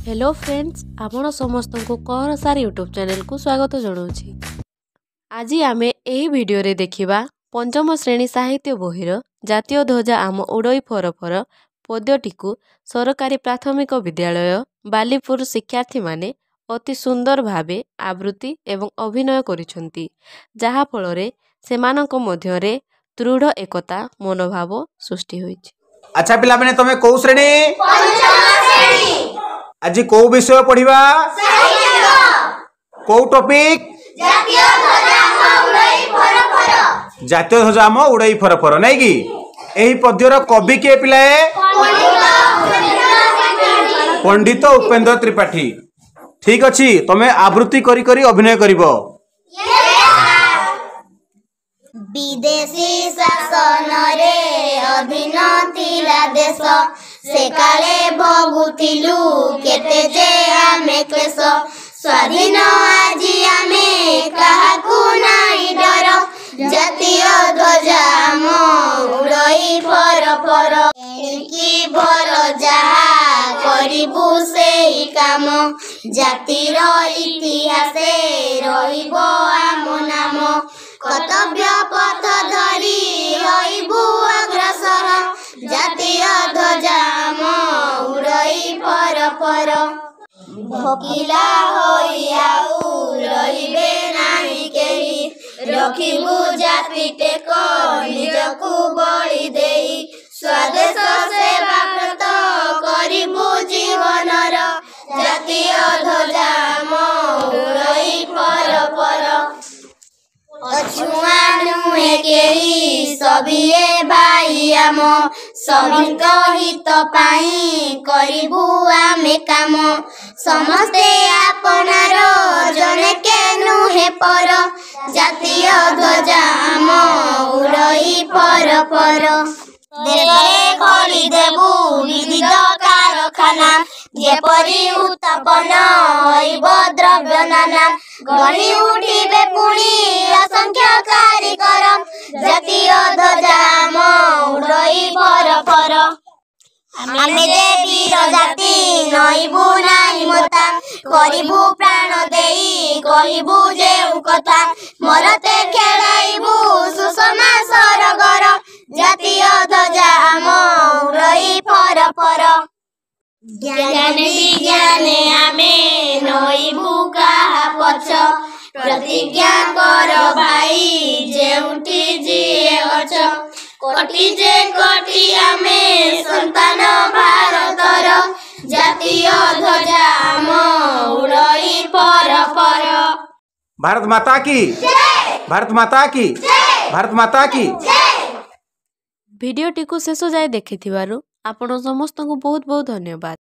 Hello friends, आपण समस्त को कहर सार यूट्यूब चैनल को स्वागत जनाऊँगी। आज आम यही वीडियो रे देखिबा पंचम श्रेणी साहित्य बहिर जातीय ध्वजा आम उड़ई फरफर पद्यटी सरकारी प्राथमिक विद्यालय बालीपुर शिक्षार्थी माने अति सुंदर भावे आवृत्ति एवं अभिनय करिसेंती, जहा फल सेमानक मध्यरे दृढ़ एकता मनोभाव सृष्टि होइछि। अच्छा पिला माने तमे को श्रेणी? आज को विषय पढ़िबा? को टॉपिक? जातीय ध्वजा आम उड़ई फरफर नहीं कि एही पद्यर कवि के पिलाए? पंडित उपेंद्र त्रिपाठी। ठीक अछि, तमे आवृत्ति करी करी अभिनय करिवो। विदेशी शासन रे अधीन थिला देश, से काले भोगुथिलु केते जे आमे क्लेश। स्वाधीन आजी आमे काहाकू नाई डर, जातीय ध्वजा आम उड़ई फरफर। एणिकी भल जाहा करिबु सेई काम, जातिर इतिहासे रहिबो आम नाम। कर्तव्य पथ धरी हईबु अग्रसर, जातीय ध्वजा आम उड़ई फरफर। भोकिला होई आउ रहिबे नाही केही, रखिबु जाति टेक निजकु बळी देई। स्वदेश सेवा व्रत करिबु जीवनर, जातीय ध्वजा आम उड़ई फरफर। अछुआ नुहे केही सबिए भाई आम, सबिंक हित पाई करिबु आमे काम। समस्ते आपनार जने के नुहे पर, जातीय ध्वजा आम उड़ई फरफर। देशरे खोली देबु विविध कारखाना, जेपरी उत्पन्न हईब द्रव्य नाना। गढ़ी उठिबे पुणी असंख्य कारीगर, जातीय ध्वजा आम उड़ई फरफर। आमे जे वीर जाति नईबु नाही मता, करिबु प्राण देई कहिबु जेउ कथा। मरते खेलाइबु सुषमा सरगर, जातीय ध्वजा आम उड़ई फरफर। ज्ञाने विज्ञाने आमे नईबु काहा पछ, प्रतिज्ञा कर भाई जेउठी जिए अछ। कोटि जे कोटि आमे संतान भारतर, जातीय ध्वजा आम उड़ई फरफर। भारत माता की जय, भारत माता की जय, भारत माता की जय। वीडियोटी को शेष जाए देखिथिबारु आपण समस्त को बहुत बहुत धन्यवाद।